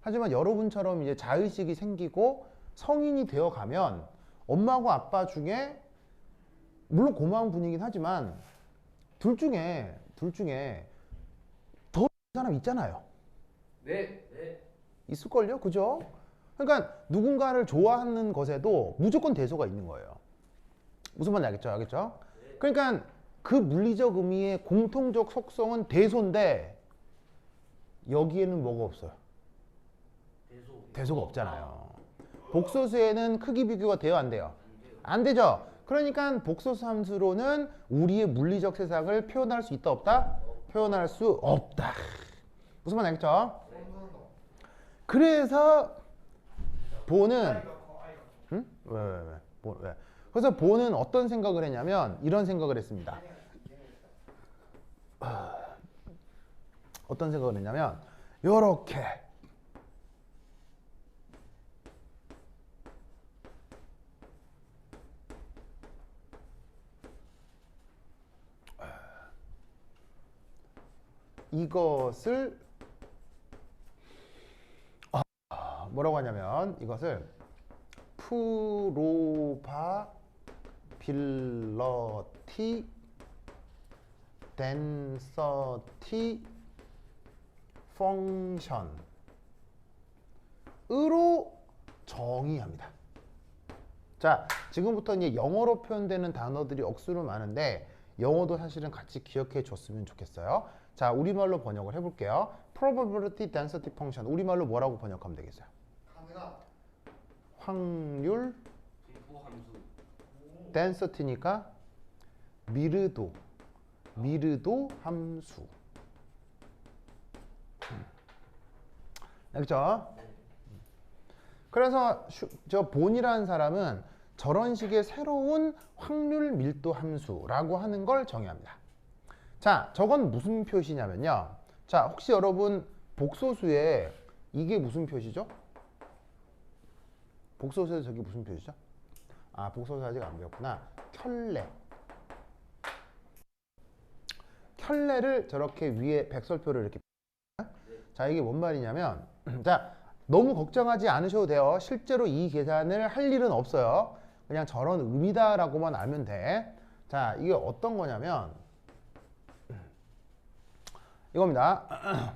하지만 여러분처럼 이제 자의식이 생기고 성인이 되어 가면 엄마하고 아빠 중에 물론 고마운 분이긴 하지만 둘 중에 더 사람 있잖아요. 네. 네. 있을걸요? 그죠? 그러니까 누군가를 좋아하는 것에도 무조건 대소가 있는 거예요. 무슨 말인지 알겠죠? 알겠죠? 그러니까 그 물리적 의미의 공통적 속성은 대소인데 여기에는 뭐가 없어요? 대소가 없잖아요. 복소수에는 크기 비교가 돼요, 안 돼요? 안 되죠? 그러니까 복소수 함수로는 우리의 물리적 세상을 표현할 수 있다, 없다? 표현할 수 없다. 무슨 말인지 알겠죠? 그래서 보는 응? 왜? 그래서 보는 어떤 생각을 했냐면 이런 생각을 했습니다. 어떤 생각을 했냐면 요렇게 이것을 뭐라고 하냐면 이것을 프로바빌러티 덴서티 펑션으로 정의합니다. 자, 지금부터 이제 영어로 표현되는 단어들이 억수로 많은데 영어도 사실은 같이 기억해 줬으면 좋겠어요. 자, 우리말로 번역을 해볼게요. probability density function. 우리말로 뭐라고 번역하면 되겠어요? 가능한. 확률 분포 함수. density니까 미르도 함수. 알겠죠? 그래서 저 본이라는 사람은 저런 식의 새로운 확률 밀도 함수라고 하는 걸 정의합니다. 자, 저건 무슨 표시냐면요. 자, 혹시 여러분 복소수에 이게 무슨 표시죠? 복소수에 저게 무슨 표시죠? 아, 복소수 아직 안 배웠구나. 켤레. 켤레를 저렇게 위에 백설표를 이렇게. 자, 이게 뭔 말이냐면, 자, 너무 걱정하지 않으셔도 돼요. 실제로 이 계산을 할 일은 없어요. 그냥 저런 의미다라고만 알면 돼. 자, 이게 어떤 거냐면 이겁니다.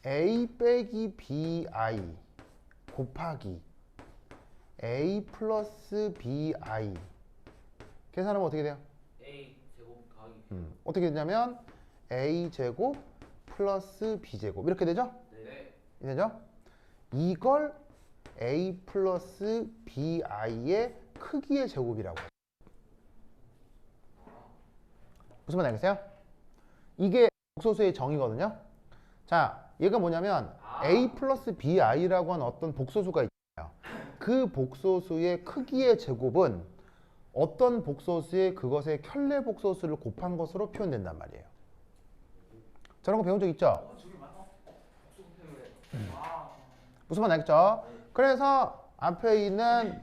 a 빼기 bi 곱하기 a 플러스 bi 계산하면 어떻게 돼요? A 제곱 더하기 어떻게 되냐면 a 제곱 플러스 b 제곱 이렇게 되죠? 네. 되죠? 이걸 a 플러스 bi의 크기의 제곱이라고 해요. 무슨 말 알겠어요? 이게 복소수의 정의거든요. 자, 얘가 뭐냐면 a 플러스 bi라고 하는 어떤 복소수가 있잖아요. 그 복소수의 크기의 제곱은 어떤 복소수에 그것의 켤레 복소수를 곱한 것으로 표현된단 말이에요. 저런 거 배운 적 있죠? 저기 맞나? 복수 때문에. 무슨 말 알겠죠? 그래서 앞에 있는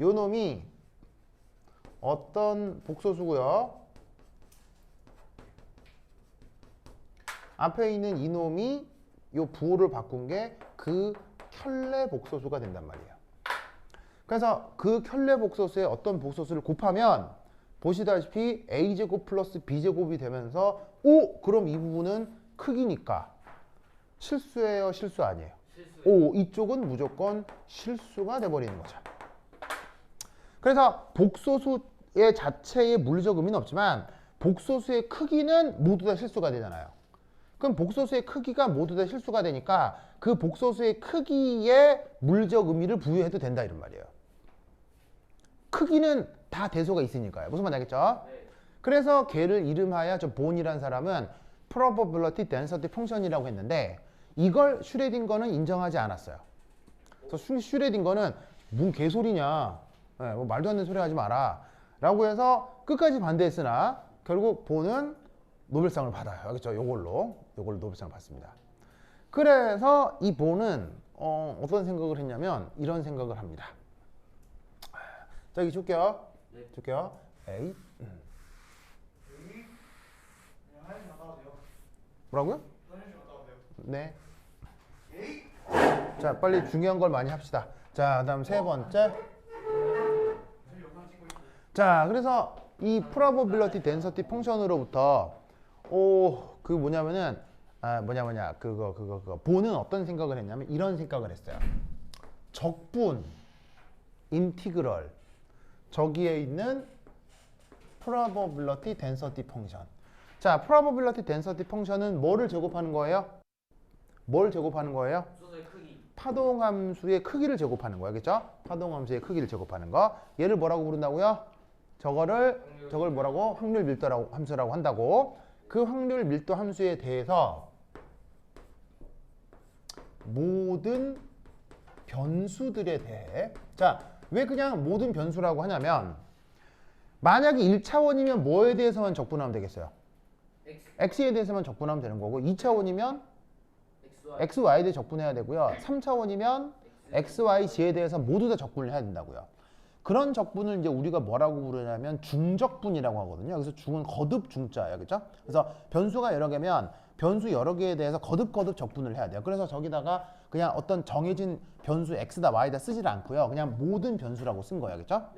요 놈이 어떤 복소수고요. 앞에 있는 이 놈이 요 부호를 바꾼 게 그 켤레 복소수가 된단 말이에요. 그래서 그 켤레 복소수에 어떤 복소수를 곱하면 보시다시피 a제곱 플러스 b제곱이 되면서 오! 그럼 이 부분은 크기니까 실수예요? 실수 아니에요? 실수. 오, 이쪽은 무조건 실수가 돼버리는 거죠. 그래서 복소수의 자체의 물리적 의미는 없지만 복소수의 크기는 모두 다 실수가 되잖아요. 그럼 복소수의 크기가 모두 다 실수가 되니까 그 복소수의 크기에 물리적 의미를 부여해도 된다 이런 말이에요. 크기는 다 대소가 있으니까요. 무슨 말인지 알겠죠? 네. 그래서 걔를 이름하여 저 본이라는 사람은 probability density function이라고 했는데 이걸 슈레딩거는 인정하지 않았어요. 그래서 슈레딩거는 뭔 개소리냐, 뭐 말도 안 되는 소리 하지 마라 라고 해서 끝까지 반대했으나 결국 본은 노벨상을 받아요. 알겠죠? 요걸로 노벨상을 받습니다. 그래서 이 본은 어떤 생각을 했냐면 이런 생각을 합니다. 자, 여기 줄게요. 네. 줄게요. 에이. 여기 그냥 화장실 갔다 와도 돼요. 뭐라고요? 화장실 갔다 와도 돼요. 네. 에이. 자, 빨리 중요한 걸 많이 합시다. 자, 그다음 세 번째. 저희 영상 찍고 있고. 자, 그래서 이 probability density 펑션으로부터 그 뭐냐면은 그거 본은 어떤 생각을 했냐면 이런 생각을 했어요. 적분 인티그럴 저기에 있는 probability density 펑션. 자, probability density 펑션은 뭐를 제곱하는 거예요? 뭘 제곱하는 거예요? 복소수의 크기. 파동함수의 크기를 제곱하는 거예요. 그렇죠? 파동함수의 크기를 제곱하는 거. 얘를 뭐라고 부른다고요? 저걸 뭐라고? 확률 밀도 함수라고 한다고. 그 확률 밀도 함수에 대해서 모든 변수들에 대해, 자, 왜 그냥 모든 변수라고 하냐면 만약에 1차원이면 뭐에 대해서만 적분하면 되겠어요? x에 대해서만 적분하면 되는 거고 2차원이면 x, y에 대해 적분해야 되고요. 3차원이면 x, y, z에 대해서 모두 다 적분을 해야 된다고요. 그런 적분을 이제 우리가 뭐라고 부르냐면 중적분이라고 하거든요. 그래서 중은 거듭 중자예요. 그렇죠? 그래서 변수가 여러 개면 변수 여러 개에 대해서 거듭 적분을 해야 돼요. 그래서 저기다가 그냥 어떤 정해진 변수 x다 y다 쓰질 않고요. 그냥 모든 변수라고 쓴 거예요. 그렇죠?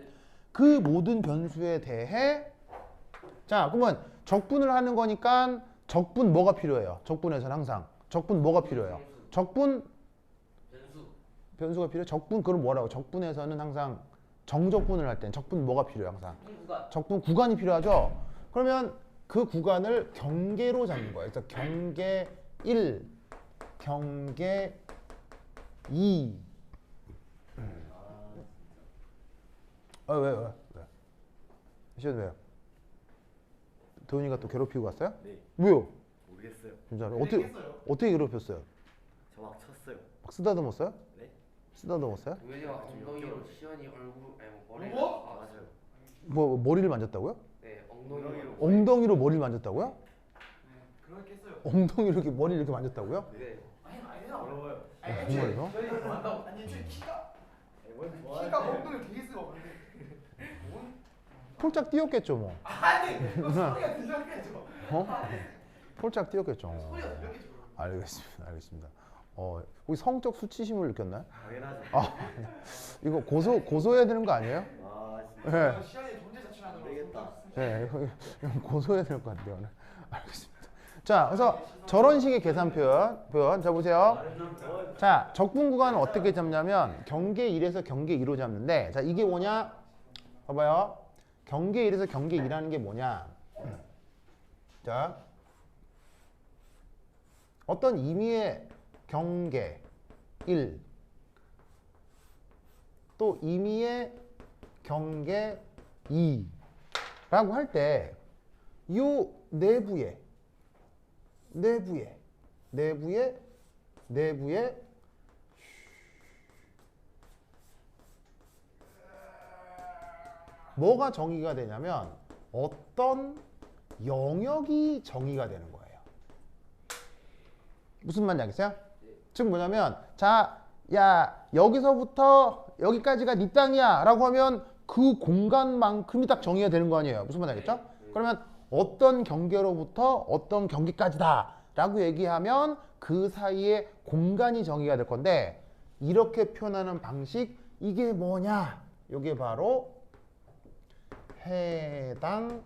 그 모든 변수에 대해 자, 그러면 적분을 하는 거니까 적분 뭐가 필요해요? 적분에서는 항상 적분 뭐가 필요해요? 적분 변수가 필요해? 적분 그걸 뭐라고? 적분에서는 항상 정적분을 할 때는 적분 뭐가 필요해 항상? 구간. 적분 구간이 필요하죠. 그러면 그 구간을 경계로 잡는 거예요. 그래서 경계 1, 경계 2. 왜? 시연 왜요? 도훈이가 또 괴롭히고 갔어요? 네. 왜요? 모르겠어요. 진짜로? 했어요. 어떻게 괴롭혔어요? 저 막 쳤어요. 막 쓰다듬었어요? 네? 쓰다듬었어요? 도현이가 엉덩이로 시연이 얼굴 아니 뭐 머리를 뭐? 아, 맞아요. 뭐 머리를 만졌다고요? 네 엉덩이로. 엉덩이로 머리를 만졌다고요? 네, 그렇겠어요. 엉덩이로 이렇게 머리를 이렇게 만졌다고요? 네. 아니야. 어려워요. 정말요? 저희 좋아한다고. 아니 애초에 키가 뭔 키가 엉덩이 되게 쓰가 없는데. 뭔? 폴짝 뛰었겠죠 뭐. 아니 소리가 들렸겠죠. 어? 폴짝 뛰었겠죠. 소리가 들렸겠죠. 알겠습니다. 우리 성적 수치심을 느꼈나요? 당연하죠. 이거 고소해야 되는 거 아니에요? 아, 진짜. 네. 시연이 존재 자체가 안 되겠다. 네, 이거 고소해야 될 것 같아요. 알겠습니다. 자, 그래서 저런 식의 계산 표현. 자, 보세요. 자, 적분 구간은 어떻게 잡냐면 경계 1에서 경계 2로 잡는데, 자, 이게 뭐냐? 봐봐요. 경계 1에서 경계 2라는 게 뭐냐? 자, 어떤 임의의 경계 1, 또 임의의 경계 2라고 할 때, 요 내부에 뭐가 정의가 되냐면 어떤 영역이 정의가 되는 거예요. 무슨 말인지 알겠어요? 즉 뭐냐면 자, 야 여기서부터 여기까지가 네 땅이야 라고 하면 그 공간만큼이 딱 정의가 되는 거 아니에요. 무슨 말인지 알겠죠? 그러면 어떤 경계로부터 어떤 경계까지다 라고 얘기하면 그 사이에 공간이 정의가 될 건데, 이렇게 표현하는 방식, 이게 뭐냐? 이게 바로 해당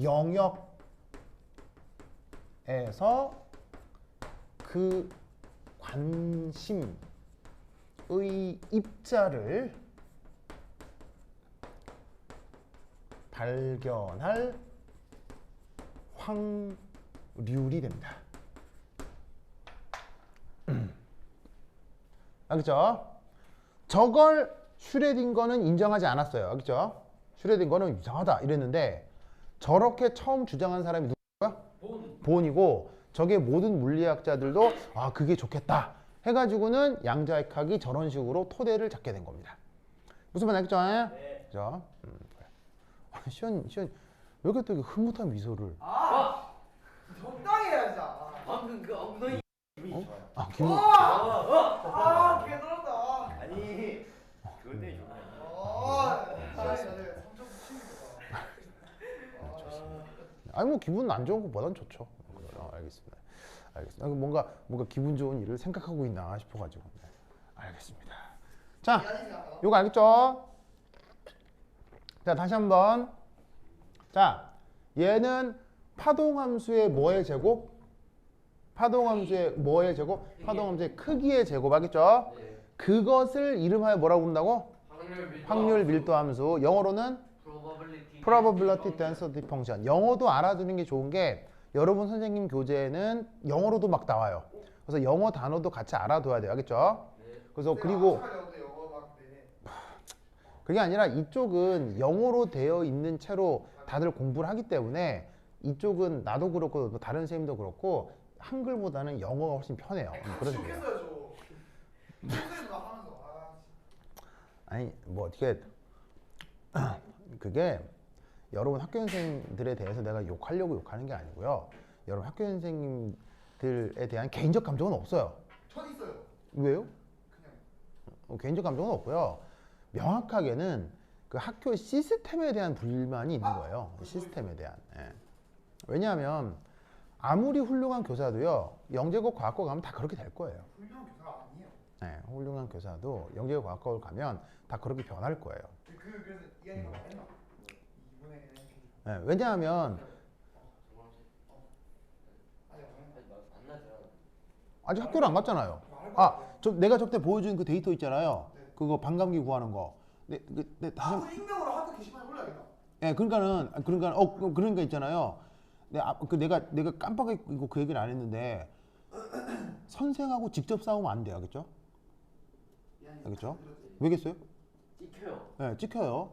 영역에서 그 관심의 입자를 발견할 확률이 됩니다. 알겠죠? 저걸 슈레딩거는 인정하지 않았어요. 알겠죠? 슈레딩거는 이상하다 이랬는데, 저렇게 처음 주장한 사람이 누구야? 본이고, 저게 모든 물리학자들도 아 그게 좋겠다 해가지고는 양자역학이 저런 식으로 토대를 잡게 된 겁니다. 무슨 말 알겠죠? 네. 그죠? 시연 왜 이렇게 또 흐뭇한 미소를? 적당히 해야지. 방금 그 엉덩이. 기분이 좋아요. 기분. 개놀다. 아니, 그것 때문에 좋아요. 성적 붙입니다. 아니 뭐 기분 안 좋은 것보단 좋죠. 알겠습니다. 뭔가 기분 좋은 일을 생각하고 있나 싶어가지고. 네. 알겠습니다. 자, 요거 알겠죠? 자, 다시 한번. 자, 얘는 파동함수의 뭐의 제곱? 파동함수의 뭐의 제곱? 파동함수의 크기의 제곱 알겠죠? 네. 그것을 이름하여 뭐라고 부른다고? 확률 밀도 함수. 영어로는 probability density function. 영어도 알아두는 게 좋은 게, 여러분 선생님 교재에는 영어로도 막 나와요. 그래서 영어 단어도 같이 알아둬야 돼요. 알겠죠? 그래서 그리고 그게 아니라 이쪽은 영어로 되어 있는 채로 다들 공부를 하기 때문에, 이쪽은 나도 그렇고 다른 선생님도 그렇고 한글보다는 영어가 훨씬 편해요. 그러세요. 아니 뭐 어떻게 그게 여러분 학교 선생님들에 대해서 내가 욕하려고 욕하는 게 아니고요. 여러분 학교 선생님들에 대한 개인적 감정은 없어요. 전 있어요. 왜요? 그냥. 개인적 감정은 없고요. 명확하게는 그 학교 시스템에 대한 불만이 있는 거예요. 시스템에 대한. 예. 왜냐하면 아무리 훌륭한 교사도요, 영재고 과학고 가면 다 그렇게 될 거예요. 훌륭한 교사가 아니에요. 네, 훌륭한 교사도 영재고 과학고를 가면 다 그렇게 변할 거예요. 그래서 이야기가 했나? 이번에 네, 왜냐하면 아직 학교를 안 갔잖아요. 내가 저때 보여준 그 데이터 있잖아요. 네. 그거 반감기 구하는 거. 다시 나도 익명으로 학교 게시판에 올려야겠다. 예, 그러니까 있잖아요. 내가 깜빡이고 그 얘기를 안 했는데 선생하고 직접 싸우면 안 돼요, 알겠죠? 알겠죠? 왜겠어요? 찍혀요. 예, 찍혀요.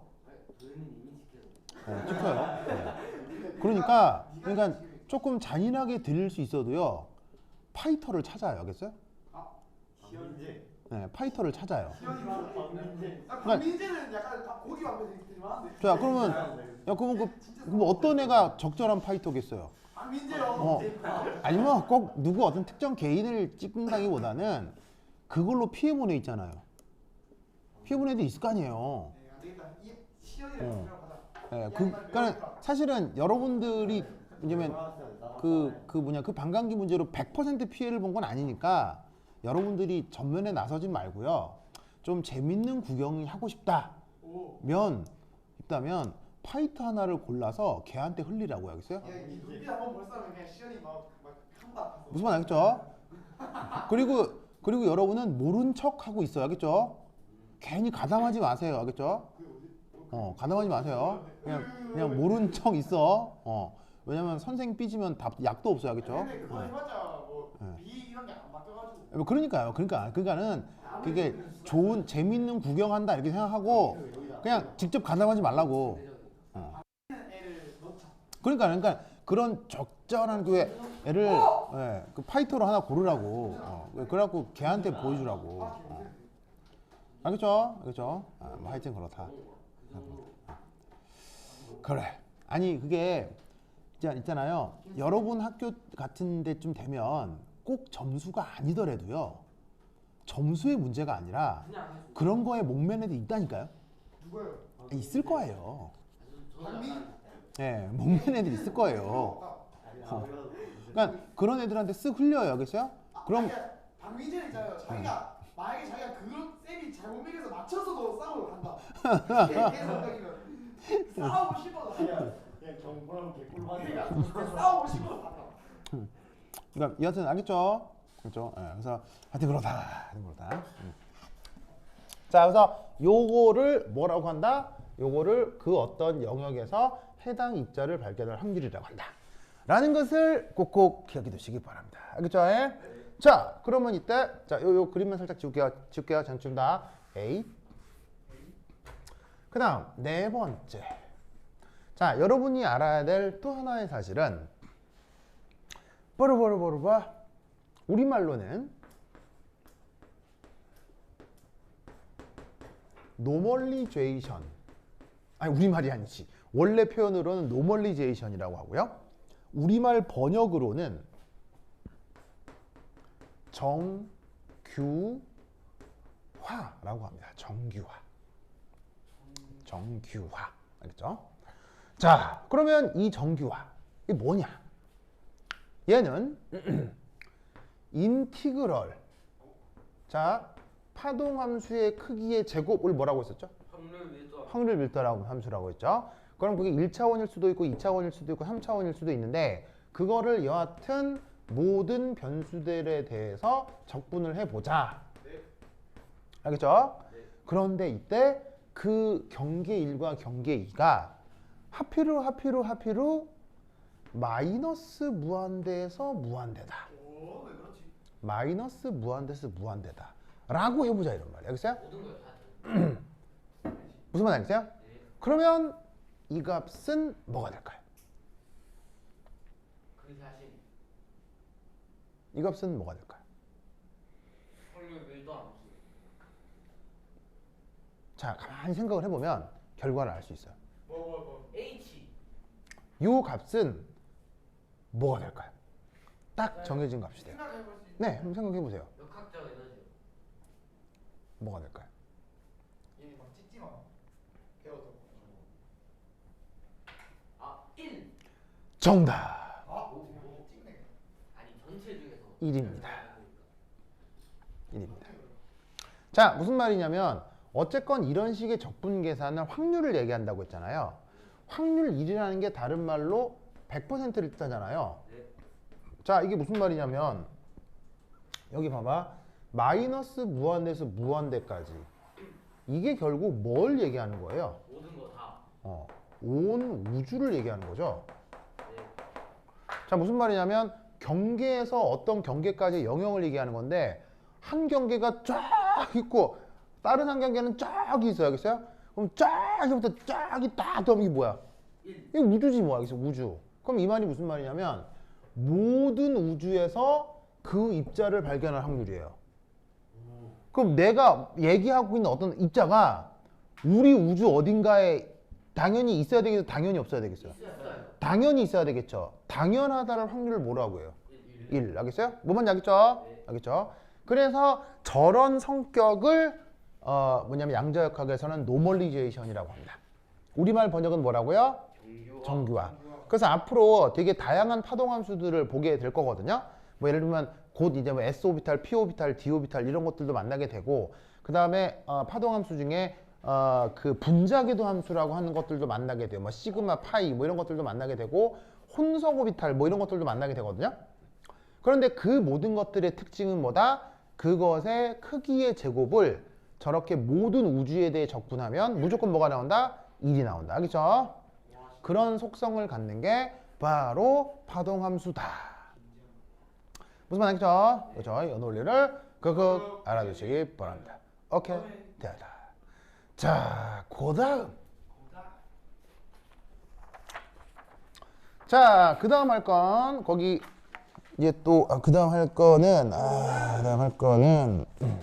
도현이는 이미 찍혀요. 예, 찍혀요. 예. 그러니까 조금 잔인하게 들릴 수 있어도요, 파이터를 찾아요, 알겠어요? 시현재. 네, 파이터를 찾아요. 박민재는 약간 고기 방패 되게 많은데. 자, 그러면 어떤 애가 적절한 파이터겠어요? 박민재요. 아니면 꼭 누구 어떤 특정 개인을 찍는다기보다는 그걸로 피해본 애 있잖아요. 피해본 애도 있을 거 아니에요. 네, 안 되겠다. 이 시연이랑 들어가자. 예, 그러니까 사실은 여러분들이 왜냐면 그 반감기 문제로 100% 피해를 본 건 아니니까 여러분들이 전면에 나서지 말고요. 좀 재밌는 구경이 하고 싶다면 파이터 하나를 골라서 걔한테 흘리라고 알겠어요? 야, 이 눈빛 한번 벌써면 그냥 시연이 막 한다. 무슨 말 알겠죠? 그리고 여러분은 모른 척 하고 있어요, 알겠죠? 괜히 가담하지 마세요, 알겠죠? 가담하지 마세요. 그냥 모른 척 있어. 왜냐면 선생 삐지면 약도 없어요, 알겠죠? 근데 그거 해봤자 비 이런 게 안 바뀌어가지고. 그러니까는 그게 좋은 재밌는 구경한다 이렇게 생각하고 그냥 직접 가담하지 말라고. 애를 넣자. 그러니까 그런 적절한 그 애를 그 파이터로 하나 고르라고. 그래갖고 걔한테 보여주라고. 알겠죠? 뭐 하여튼 그렇다. 그래. 아니 그게 있잖아요. 여러분 학교 같은 데쯤 되면 꼭 점수가 아니더라도요. 점수의 문제가 아니라 그런 거에 목맨 애들 있다니까요. 누구예요? 있을 거예요. 박민? 예, 목맨 애들 있을 거예요. 그러니까 그런 애들한테 쓱 흘려요, 알겠어요? 그럼 박민재 있잖아요. 만약에 자기가 그런 쌤이 잘못 매겨서 맞춰서도 싸우러 간다. 걔 성격이면 싸우고 싶어도 간다. 그냥 정보랑 개꿀 싸우고 싶어도 간다. 그러니까 여하튼 알겠죠? 그렇죠? 예, 그래서 하여튼 그렇다. 자, 그래서 요거를 뭐라고 한다? 요거를 그 어떤 영역에서 해당 입자를 발견할 확률이라고 한다. 라는 것을 꼭꼭 기억해 두시기 바랍니다. 알겠죠? 예? 자, 그러면 이때 요 그림만 살짝 지울게요. 전쯤 다 A. 그 다음 네 번째. 자, 여러분이 알아야 될 또 하나의 사실은 우리말로는 노멀리제이션. 아니 우리말이 아니지. 원래 표현으로는 노멀리제이션이라고 하고요. 우리말 번역으로는 정규화라고 합니다. 정규화. 알겠죠? 자, 그러면 이 정규화 이게 뭐냐? 얘는 인티그럴. 자, 파동함수의 크기의 제곱을 뭐라고 했었죠? 확률 밀도라고 함수라고 했죠. 그럼 그게 1차원일 수도 있고 2차원일 수도 있고 3차원일 수도 있는데 그거를 여하튼 모든 변수들에 대해서 적분을 해보자. 알겠죠? 그런데 이때 그 경계 1과 경계 2가 하필로 마이너스 무한대에서 무한대다. 오, 왜 그렇지? 마이너스 무한대에서 무한대다. 라고 해보자 이런 말이야. 알겠어요? 모든 걸 다. 무슨 말 알겠어요? 네. 그러면 이 값은 뭐가 될까요? 그 사실 이 값은 뭐가 될까요? 확률 밀도 함수. 자, 가만히 생각을 해보면 결과를 알 수 있어요. H. 이 값은 뭐가 될까요? 딱 정해진 값이 돼요. 생각해볼 수 있는. 네, 한번 생각해 보세요. 역학적 에너지. 뭐가 될까요? 얘 막 찍지 마. 배워도. 1. 정답! 찍네. 아니 전체 중에서 1입니다. 1입니다. 자, 무슨 말이냐면 어쨌건 이런 식의 적분 계산을 확률을 얘기한다고 했잖아요. 확률 1이라는 게 다른 말로 100%를 뜻하잖아요. 네. 자, 이게 무슨 말이냐면 여기 봐봐. 마이너스 무한대에서 무한대까지. 이게 결국 뭘 얘기하는 거예요? 모든 거 다. 온 우주를 얘기하는 거죠. 네. 자, 무슨 말이냐면 경계에서 어떤 경계까지 영역을 얘기하는 건데 한 경계가 쫙 있고 다른 한 경계는 쫙 있어요. 알겠어요? 그럼 쫙부터 쫙이 딱 더하면 이게 뭐야? 이게 우주지 뭐. 알겠어? 우주. 그럼 이 말이 무슨 말이냐면 모든 우주에서 그 입자를 발견할 확률이에요. 그럼 내가 얘기하고 있는 어떤 입자가 우리 우주 어딘가에 당연히 있어야 되겠어요? 당연히 없어야 되겠어요? 있어요. 당연히 있어야 되겠죠. 당연하다는 확률을 뭐라고 해요? 1. 알겠어요? 뭐만 알겠죠? 네. 알겠죠? 그래서 저런 성격을 뭐냐면 양자역학에서는 노멀리제이션이라고 합니다. 우리말 번역은 뭐라고요? 정규화. 그래서 앞으로 되게 다양한 파동 함수들을 보게 될 거거든요. 뭐 예를 들면 곧 이제 뭐 s 오비탈, p 오비탈, d 오비탈 이런 것들도 만나게 되고 그 다음에 파동 함수 중에 그 분자궤도 함수라고 하는 것들도 만나게 돼요. 뭐 시그마, 파이 뭐 이런 것들도 만나게 되고 혼성 오비탈 뭐 이런 것들도 만나게 되거든요. 그런데 그 모든 것들의 특징은 뭐다? 그것의 크기의 제곱을 저렇게 모든 우주에 대해 접근하면 무조건 뭐가 나온다? 1이 나온다. 알겠죠? 그런 속성을 갖는 게 바로 파동함수다. 무슨 말 알겠죠? 그렇죠? 이 논리를 그 알아두시기 바랍니다. 오케이? 됐다. 자, 그다음. 자, 그다음 할 건 거기 이제 또 그다음 할 거는 그다음 할 거는 네.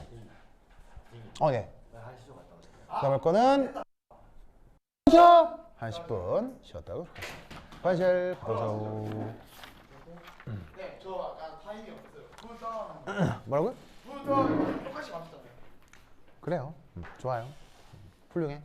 그다음 할 거는 한 10분 쉬었다고. 관실 보소. 네, 저 아까 타임이 없어요. 푸던 뭐라고요? 푸던 똑같이 맞췄잖아요. 그래요. 좋아요. 훌륭해.